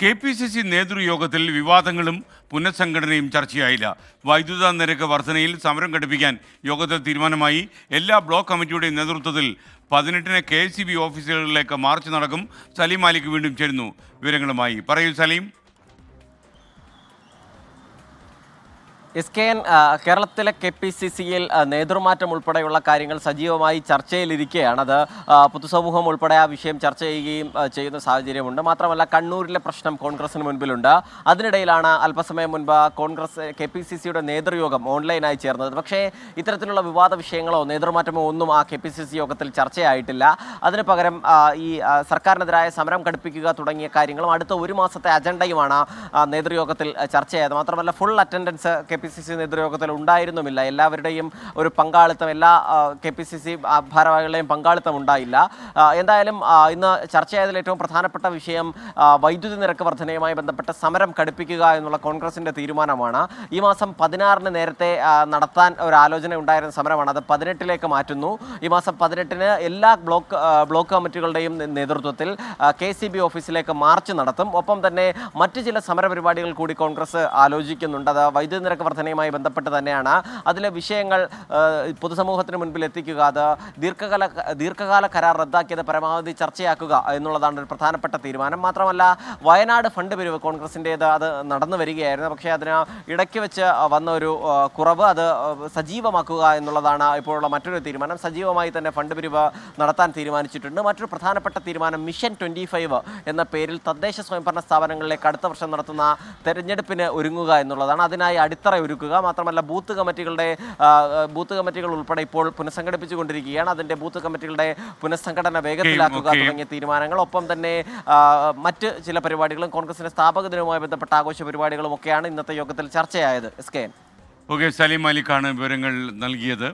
KPCC നേതൃയോഗത്തിൽ വിവാദങ്ങളും പുനഃസംഘടനയും ചർച്ചയായില്ല. വൈദ്യുത നിരക്ക് വർധനയിൽ സമരം ഘടിപ്പിക്കാൻ യോഗത്തിൽ തീരുമാനമായി. എല്ലാ ബ്ലോക്ക് കമ്മിറ്റിയുടെയും നേതൃത്വത്തിൽ 18-ന് KSEB ഓഫീസുകളിലേക്ക് മാർച്ച് നടക്കും. സലീം മാലിക് വീണ്ടും ചേരുന്നു വിവരങ്ങളുമായി. പറയൂ സലീം. SKN കേരളത്തിലെ KPCCയിൽ നേതൃമാറ്റം ഉൾപ്പെടെയുള്ള കാര്യങ്ങൾ സജീവമായി ചർച്ചയിലിരിക്കുകയാണ്. അത് പൊതുസമൂഹം ഉൾപ്പെടെ ആ വിഷയം ചർച്ച ചെയ്യുകയും ചെയ്യുന്ന സാഹചര്യമുണ്ട്. മാത്രമല്ല കണ്ണൂരിലെ പ്രശ്നം കോൺഗ്രസിന് മുൻപിലുണ്ട്. അതിനിടയിലാണ് അല്പസമയം മുൻപ് KPCCയുടെ നേതൃയോഗം ഓൺലൈനായി ചേർന്നത്. പക്ഷേ ഇത്തരത്തിലുള്ള വിവാദ വിഷയങ്ങളോ നേതൃമാറ്റമോ ഒന്നും ആ KPCC യോഗത്തിൽ ചർച്ചയായിട്ടില്ല. അതിന് പകരം ഈ സർക്കാരിനെതിരായ സമരം ഘടിപ്പിക്കുക തുടങ്ങിയ കാര്യങ്ങളും അടുത്ത ഒരു മാസത്തെ അജണ്ടയുമാണ് നേതൃയോഗത്തിൽ ചർച്ചയായത്. മാത്രമല്ല ഫുൾ അറ്റൻഡൻസ് KPCC നേതൃയോഗത്തിൽ ഉണ്ടായിരുന്നുമില്ല. എല്ലാവരുടെയും ഒരു പങ്കാളിത്തം, എല്ലാ KPCC ഭാരവാഹികളുടെയും പങ്കാളിത്തം ഉണ്ടായില്ല. എന്തായാലും ഇന്ന് ചർച്ചയായതിൽ ഏറ്റവും പ്രധാനപ്പെട്ട വിഷയം വൈദ്യുതി നിരക്ക് വർധനയുമായി ബന്ധപ്പെട്ട സമരം ഘടിപ്പിക്കുക എന്നുള്ള കോൺഗ്രസിൻ്റെ തീരുമാനമാണ്. ഈ മാസം 16-ന് നേരത്തെ നടത്താൻ ഒരു ആലോചന ഉണ്ടായിരുന്ന സമരമാണ്. അത് 18-ലേക്ക് മാറ്റുന്നു. ഈ മാസം 18-ന് എല്ലാ ബ്ലോക്ക് കമ്മിറ്റികളുടെയും നേതൃത്വത്തിൽ KSEB ഓഫീസിലേക്ക് മാർച്ച് നടത്തും. ഒപ്പം തന്നെ മറ്റ് ചില സമരപരിപാടികൾ കൂടി കോൺഗ്രസ് ആലോചിക്കുന്നുണ്ട്. അത് വൈദ്യുതി നിരക്ക് വർധനയുമായി ബന്ധപ്പെട്ട് തന്നെയാണ്. അതിലെ വിഷയങ്ങൾ പൊതുസമൂഹത്തിന് മുൻപിൽ എത്തിക്കുക, അത് ദീർഘകാല കരാർ റദ്ദാക്കിയത് പരമാവധി ചർച്ചയാക്കുക എന്നുള്ളതാണ് ഒരു പ്രധാനപ്പെട്ട തീരുമാനം. മാത്രമല്ല വയനാട് ഫണ്ട് പിരിവ് കോൺഗ്രസിൻ്റേത് അത് നടന്നു വരികയായിരുന്നു. പക്ഷേ അതിന് ഇടയ്ക്ക് വെച്ച് വന്ന ഒരു കുറവ്, അത് സജീവമാക്കുക എന്നുള്ളതാണ് ഇപ്പോഴുള്ള മറ്റൊരു തീരുമാനം. സജീവമായി തന്നെ ഫണ്ട് പിരിവ് നടത്താൻ തീരുമാനിച്ചിട്ടുണ്ട്. മറ്റൊരു പ്രധാനപ്പെട്ട തീരുമാനം മിഷൻ 25 എന്ന പേരിൽ തദ്ദേശ സ്വയംഭരണ സ്ഥാപനങ്ങളിലേക്ക് അടുത്ത വർഷം നടത്തുന്ന തെരഞ്ഞെടുപ്പിന് ഒരുങ്ങുക എന്നുള്ളതാണ്. അതിനായി അടിത്തറ ഒരുക്കുക. മാത്രമല്ല ബൂത്ത് കമ്മിറ്റികൾ ഉൾപ്പെടെ ഇപ്പോൾ പുനഃസംഘടിപ്പിച്ചുകൊണ്ടിരിക്കുകയാണ്. അതിൻ്റെ ബൂത്ത് കമ്മിറ്റികളുടെ പുനഃസംഘടന വേഗത്തിലാക്കുക തുടങ്ങിയ തീരുമാനങ്ങൾ, ഒപ്പം തന്നെ മറ്റ് ചില പരിപാടികളും കോൺഗ്രസിന്റെ സ്ഥാപക ദിനവുമായി ബന്ധപ്പെട്ട ആഘോഷ പരിപാടികളും ഒക്കെയാണ് ഇന്നത്തെ യോഗത്തിൽ ചർച്ചയായത്. SKN. സലീം മാലിക്കാണ് വിവരങ്ങൾ നൽകിയത്.